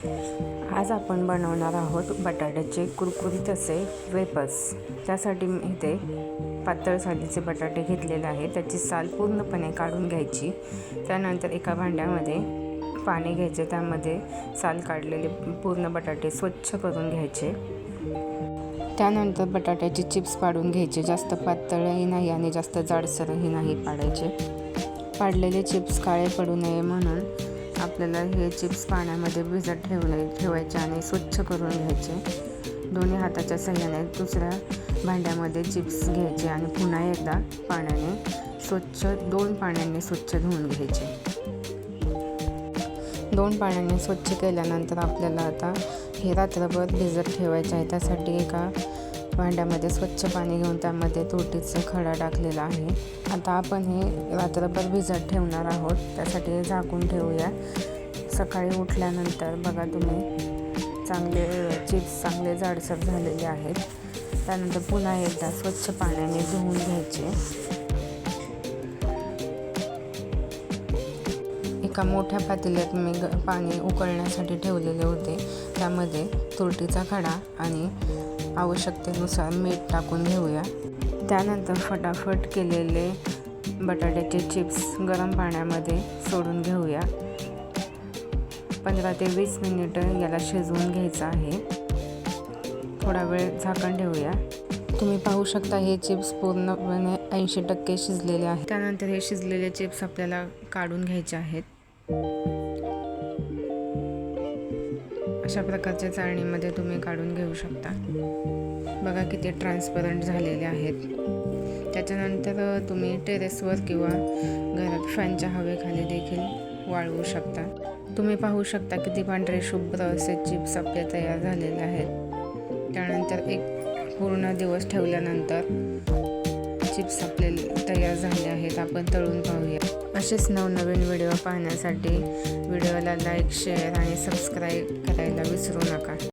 आज आपण बनवणार आहोत बटाट्याचे कुरकुरीत असे वेफर्स। त्यासाठी मी इथे पातळ सालीचे बटाटे घेतलेले आहेत। त्याची साल पूर्णपणे काढून घ्यायची। त्यानंतर एका भांड्यामध्ये पाणी घ्यायचे, त्यामध्ये साल काढलेले पूर्ण बटाटे स्वच्छ करून घ्यायचे। त्यानंतर बटाट्याचे चिप्स पाडून घ्यायचे। जास्त पातळही नाही आणि जास्त जाडसरही नाही पाडायचे। पाडलेले चिप्स काळे पडू नये म्हणून आपल्याला हे चिप्स पाण्यामध्ये भिजत ठेवायचे आणि स्वच्छ करून घ्यायचे। दोन्ही हाताच्या सहाय्याने दुसऱ्या भांड्यामध्ये चिप्स घ्यायचे आणि पुन्हा एकदा दोन पाण्याने स्वच्छ धुवून घ्यायचे। दोन पाण्याने स्वच्छ केल्यानंतर आपल्याला आता हे रात्रभर भिजत ठेवायचे आहे। त्यासाठी एका भांड्यामध्ये स्वच्छ पाणी घेऊन त्यामध्ये तुरटीचा खडा टाकलेला आहे। आता आपण हे रात्रभर भिजत ठेवणार आहोत। त्यासाठी हे झाकून ठेवूया। सकाळी उठल्यानंतर बघा तुम्ही चिप्स चांगले जाडसर झालेले आहेत। त्यानंतर पुन्हा एकदा स्वच्छ पाण्याने धुवून घ्यायचे। एका मोठ्या पातेल्यात मी पाणी उकळण्यासाठी ठेवलेले होते। त्यामध्ये तुरटीचा खडा आणि आवश्यकतेनुसार मीठ टाकून घेऊया। त्यानंतर फटाफट केलेले बटाट्याचे चिप्स गरम पाण्यामध्ये सोडून घेऊया। 15 ते 20 मिनिटं याला शिजवून घ्यायचं आहे। थोडा वेळ झाकण ठेवूया। तुम्ही पाहू शकता हे चिप्स पूर्णपणे 80% शिजलेले आहेत। त्यानंतर हे शिजलेले चिप्स आपल्याला काढून घ्यायचे आहेत। अशा प्रकारच्या चाळणीमध्ये तुम्ही काढून घेऊ शकता। बघा किती ट्रान्सपरंट झालेले आहेत। त्याच्यानंतर तुम्ही टेरेसवर किंवा घरात फॅनच्या हवेखाली देखील वाळवू शकता। तुम्ही पाहू शकता किती पांढरे शुभ्र असे चिप्स आपले तयार झालेले आहेत। त्यानंतर एक पूर्ण दिवस ठेवल्यानंतर चिप्स आपले तयार झाले आहेत। आपण तळून पाहूया। असेच नवनवीन व्हिडिओ पाहण्यासाठी व्हिडिओला लाईक, शेअर आणि सबस्क्राईब करायला विसरू नका।